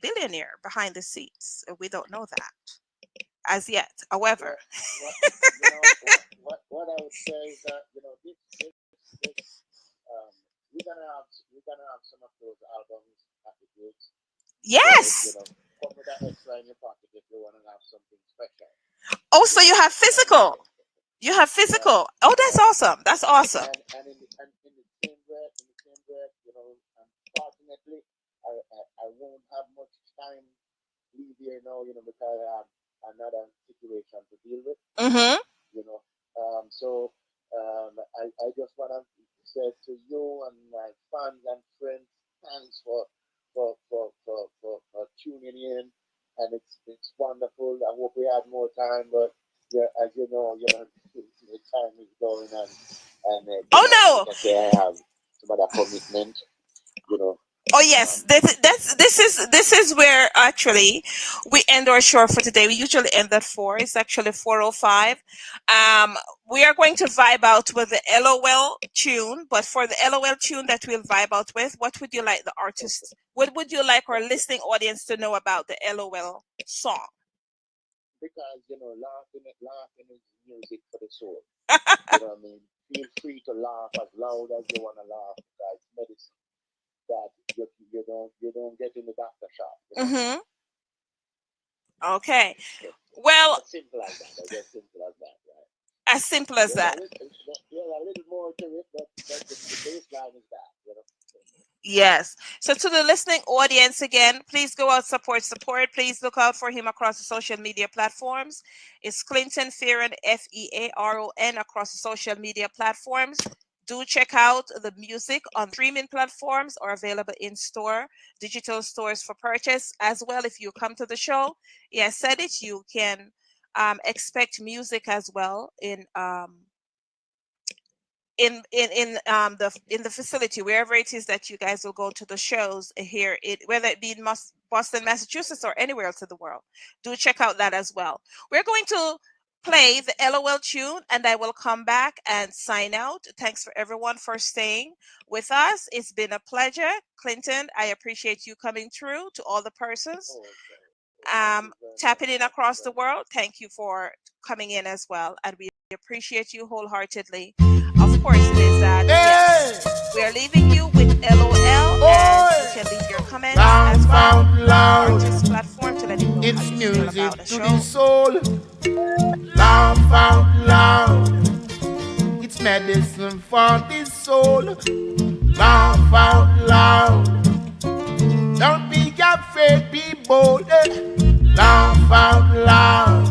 billionaire behind the scenes. We don't know that as yet. However, Well, what I would say is that this we're gonna have some of those albums at the gigs. So yes. come with that extra in your pocket if you want to have something special. Also, you have It's gonna be physical. special. You have Yeah, physical. Oh, that's yeah. awesome. That's awesome. And in the same breath, unfortunately, I won't have much time leave here now, because I have another situation to deal with, Mm-hmm. you know. So I just want to say to you and my fans and friends, thanks for tuning in, and it's wonderful. I hope we had more time, but yeah, as the time is going, and Oh no. like I say, I have some other commitment, you know. Oh yes, this is where actually we end our show for today. We usually end at 4. It's actually 4:05. Um, we are going to vibe out with the LOL tune, but for the LOL tune that we'll vibe out with, what would you like the artist? What would you like our listening audience to know about the LOL song? Because laughing is music for the soul. You know what I mean? Feel free to laugh as loud as you want to laugh, because medicine that you don't get in the doctor shop. Mm-hmm. Okay. Well, As simple as that. I guess simple as that, right? as simple as that. There's a little more to it, but the baseline is that, you know. Yes. So to the listening audience again, please go out, support. Please look out for him across the social media platforms. It's Clinton Fearon, Fearon, across the social media platforms. Do check out the music on streaming platforms or available in store, digital stores for purchase as well. If you come to the show, yeah, I said it, you can expect music as well in the facility wherever it is that you guys will go to the shows here, it whether it be in Boston, Massachusetts, or anywhere else in the world. Do check out that as well. We're going to play the LOL tune and I will come back and sign out. Thanks for everyone for staying with us. It's been a pleasure. Clinton, I appreciate you coming through. To all the persons Oh, okay. Well, thank you very much. tapping in Thank you across the very much. world, thank you for coming in as well, and we appreciate you wholeheartedly. Of course, it is that, Hey! yes, we are leaving you with LOL, and you Oi! can leave your comments Loud, as well loud, on the loud. artist platform to let him know how It's you feel music about the to the show. soul. Laugh out loud. It's medicine for the soul. Laugh out loud. Don't be afraid, be bold. Laugh out loud.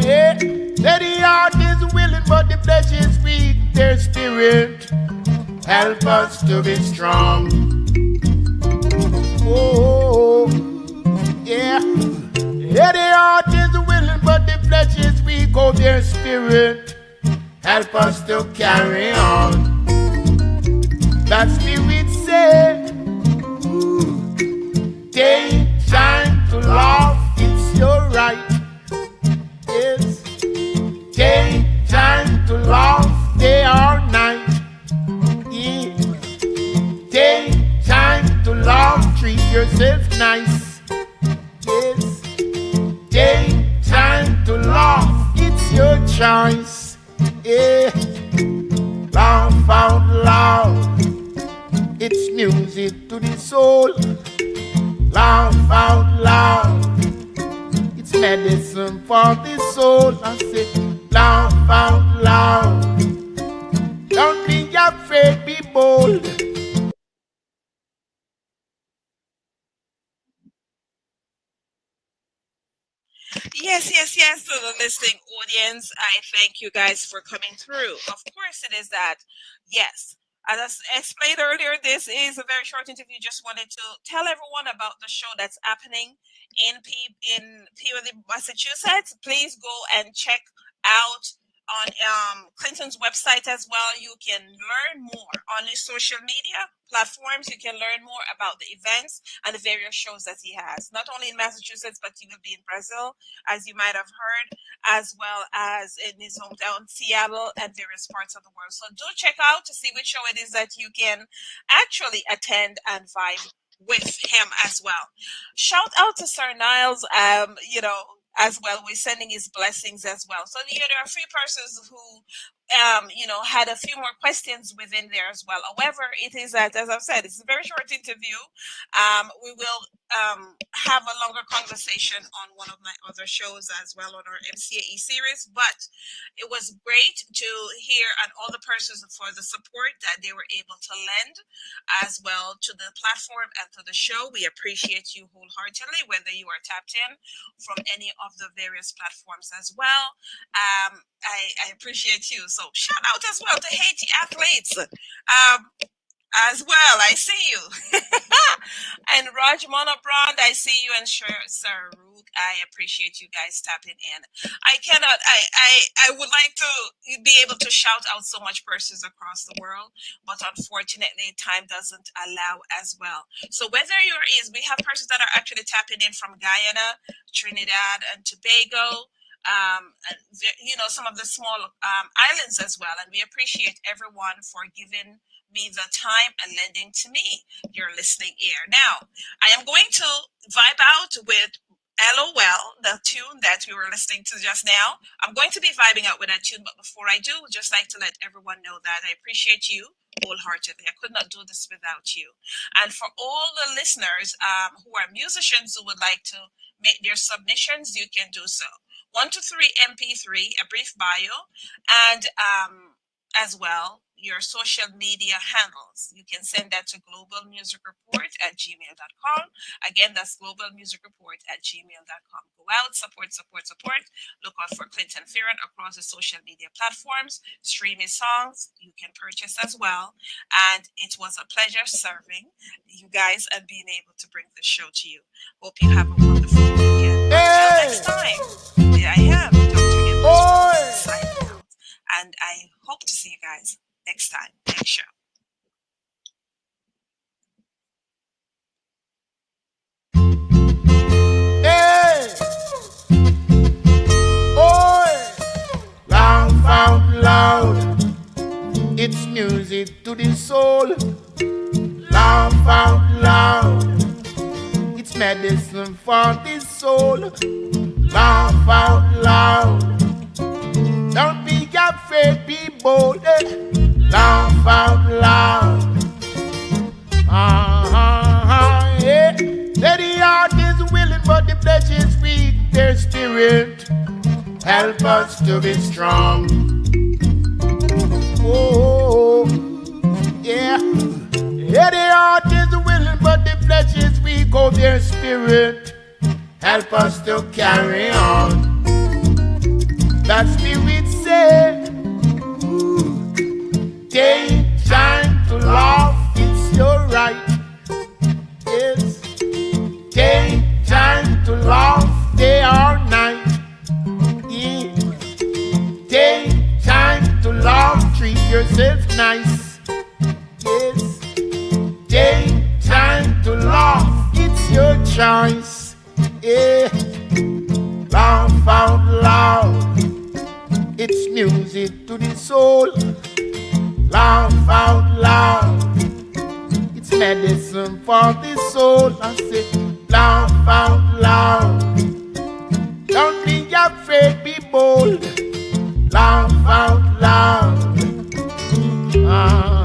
Yeah. The heart is willing, but the flesh is weak. Their spirit help us to be strong. Oh, yeah. Yeah, the heart is willing, but the flesh is weak. Oh, their spirit help us to carry on. That spirit said, take time to laugh, it's your right. Yes, take time to laugh day or night. Yeah. Take time to laugh, treat yourself nice. Yes, take time to laugh, it's your choice. Yeah, laugh out loud. It's music to the soul. Laugh out loud. It's medicine for the soul. I say, laugh out loud. Don't be afraid, be bold. Yes. To the listening audience, I thank you guys for coming through. Of course, it is that. Yes. As explained earlier, this is a very short interview. Just wanted to tell everyone about the show that's happening in Peabody, Massachusetts. Please go and check out on Clinton's website as well. You can learn more on his social media platforms. You can learn more about the events and the various shows that he has, not only in Massachusetts, but he will be in Brazil, as you might have heard, as well as in his hometown, Seattle, and various parts of the world. So do check out to see which show it is that you can actually attend and vibe with him as well. Shout out to Sir Niles, as well. We're sending his blessings as well. So there are a few persons who had a few more questions within there as well. However, it is that, as I've said, it's a very short interview. We will have a longer conversation on one of my other shows as well on our MCAE series. But it was great to hear and all the persons for the support that they were able to lend as well to the platform and to the show. We appreciate you wholeheartedly, whether you are tapped in from any of the various platforms as well. I appreciate you. So shout out as well to Haiti athletes. As well, I see you. And Raj Monobrand, I see you, and Sir Rook, I appreciate you guys tapping in. I would like to be able to shout out so much persons across the world, but unfortunately time doesn't allow as well. So whether we have persons that are actually tapping in from Guyana, Trinidad and Tobago, and some of the small islands as well, and we appreciate everyone for giving me the time and lending to me your listening ear. Now, I am going to vibe out with LOL, the tune that we were listening to just now. I'm going to be vibing out with that tune, but before I do, just like to let everyone know that I appreciate you wholeheartedly. I could not do this without you. And for all the listeners who are musicians who would like to make their submissions, you can do so. 1 to 3 MP3, a brief bio, and as well your social media handles. You can send that to globalmusicreport@gmail.com. Again, that's globalmusicreport@gmail.com. Go out, support, support, support. Look out for Clinton Fearon across the social media platforms. Stream his songs. You can purchase as well. And it was a pleasure serving you guys and being able to bring the show to you. Hope you have a wonderful weekend. Until next time, here I am, Dr. Empress, signing out. And I hope to see you guys next time, next show. Hey, oi, laugh out loud. It's music to the soul. Laugh out loud. It's medicine for the soul. Laugh out loud. Don't be afraid, be bold. Laugh out loud. Yeah. The heart is willing, but the flesh is weak. Their spirit help us to be strong. Oh, yeah. Yeah, the heart is willing, but the flesh is weak. Oh, their spirit help us to carry on. That spirit said, take time to laugh, it's your right. Yes, take time to laugh day or night. Yeah. Take time to laugh, treat yourself nice. Yes, take time to laugh, it's your choice. Yeah, laugh out loud. It's music to the soul. Laugh out loud. It's medicine for the soul. I say, laugh out loud. Don't be afraid, be bold. Laugh out loud. Yeah.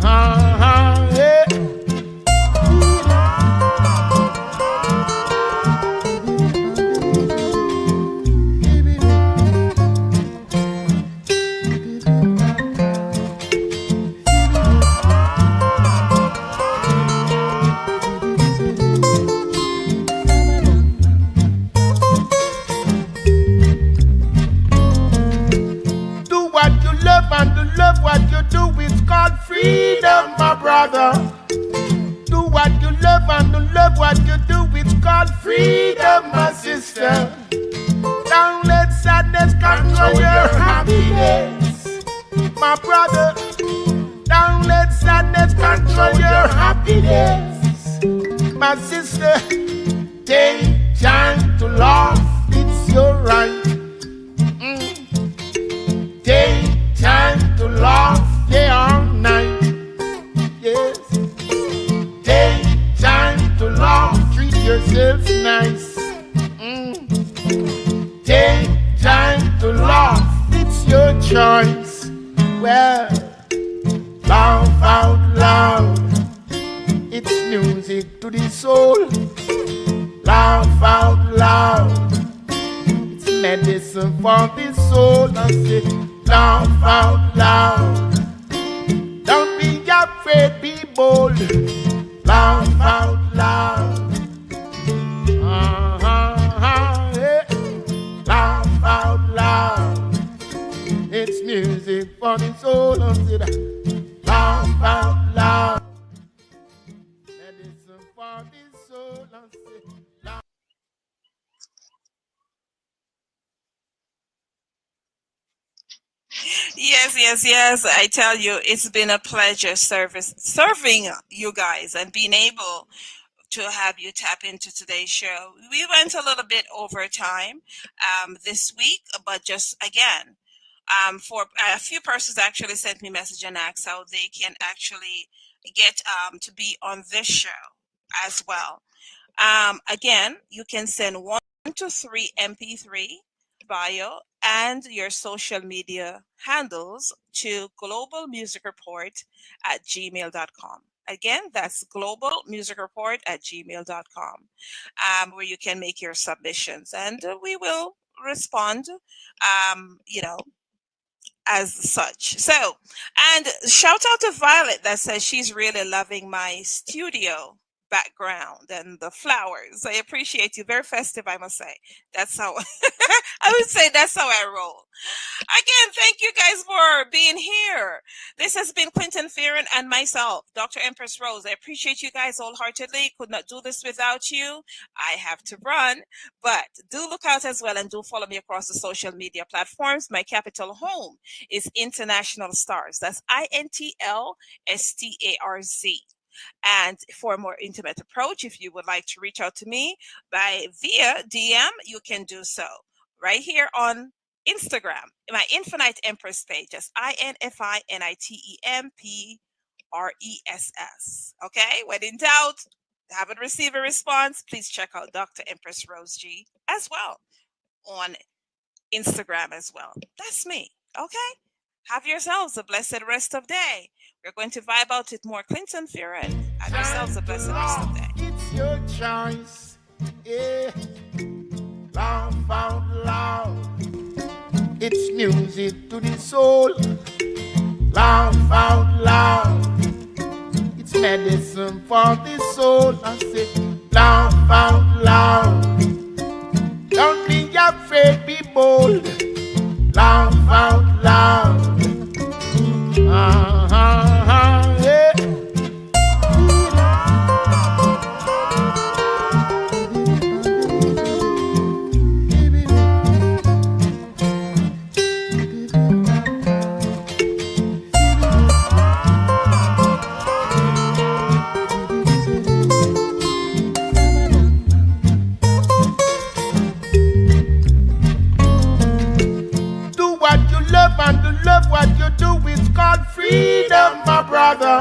And to love what you do is called freedom, my brother. Do what you love and to love what you do is called freedom, my sister. Don't let sadness control your happiness, my brother. Don't let sadness control your happiness, my sister. Take time to laugh, it's your right. Take time to laugh day or night. Yes. Take time to laugh, treat yourself nice. Take time to laugh, it's your choice. Well, laugh out loud. It's music to the soul. Laugh out loud. It's medicine for the soul. I say, laugh out loud. Don't be afraid, be bold. Laugh out loud. Yeah. Laugh out loud. It's music for the soul. Laugh out loud. Medicine for the soul. Laugh. Yes. I tell you, it's been a pleasure serving you guys and being able to have you tap into today's show. We went a little bit over time this week, but just again, for a few persons actually sent me a message and asked how they can actually get to be on this show as well. Again, you can send 1 to 3 MP3, bio and your social media handles to globalmusicreport@gmail.com. Again, that's globalmusicreport@gmail.com, where you can make your submissions, and we will respond, you know, as such. So, and shout out to Violet that says she's really loving my studio background and the flowers. I appreciate you. Very festive, I must say. That's how I would say that's how I roll. Again, thank you guys for being here. This has been Quentin Fearon and myself, Dr. Empress Rose. I appreciate you guys wholeheartedly. Could not do this without you. I have to run, but do look out as well and do follow me across the social media platforms. My capital home is International Stars. That's INTLSTARZ. And for a more intimate approach, if you would like to reach out to me via DM, you can do so right here on Instagram, my Infinite Empress page. That's INFINITEMPRESS. Okay, when in doubt, haven't received a response, please check out Dr. Empress Rose G as well on Instagram as well. That's me. Okay, have yourselves a blessed rest of day. We're going to vibe out with more Clinton Fearon. Have yourselves a blessed rest of day. It's your choice. Yeah. Laugh out loud. It's music to the soul. Laugh out loud. It's medicine for the soul. I say, laugh out loud. Don't be afraid, be bold. Laugh out loud. Yeah. And to love what you do is called freedom, my brother.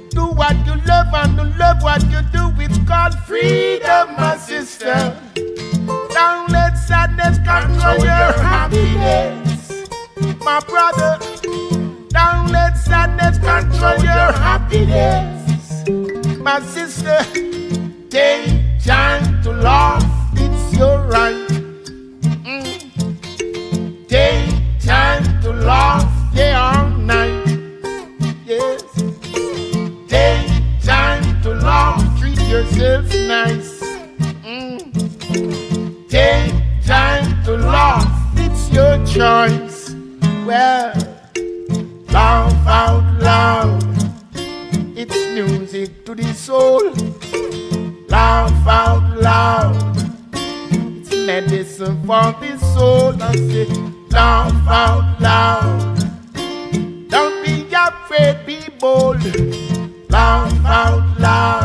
Do what you love and to love what you do is called freedom, my sister. Don't let sadness control your happiness, my brother. Don't let sadness control your happiness, my sister. Take time to laugh, it's your right. Take time to laugh, yeah, all night. Yes. Take time to laugh, treat yourself nice. Take time to laugh, it's your choice. Well, laugh out loud. It's music to the soul. Laugh out loud. It's medicine for the soul. I say, laugh out loud. Don't be afraid, be bold. Laugh out loud.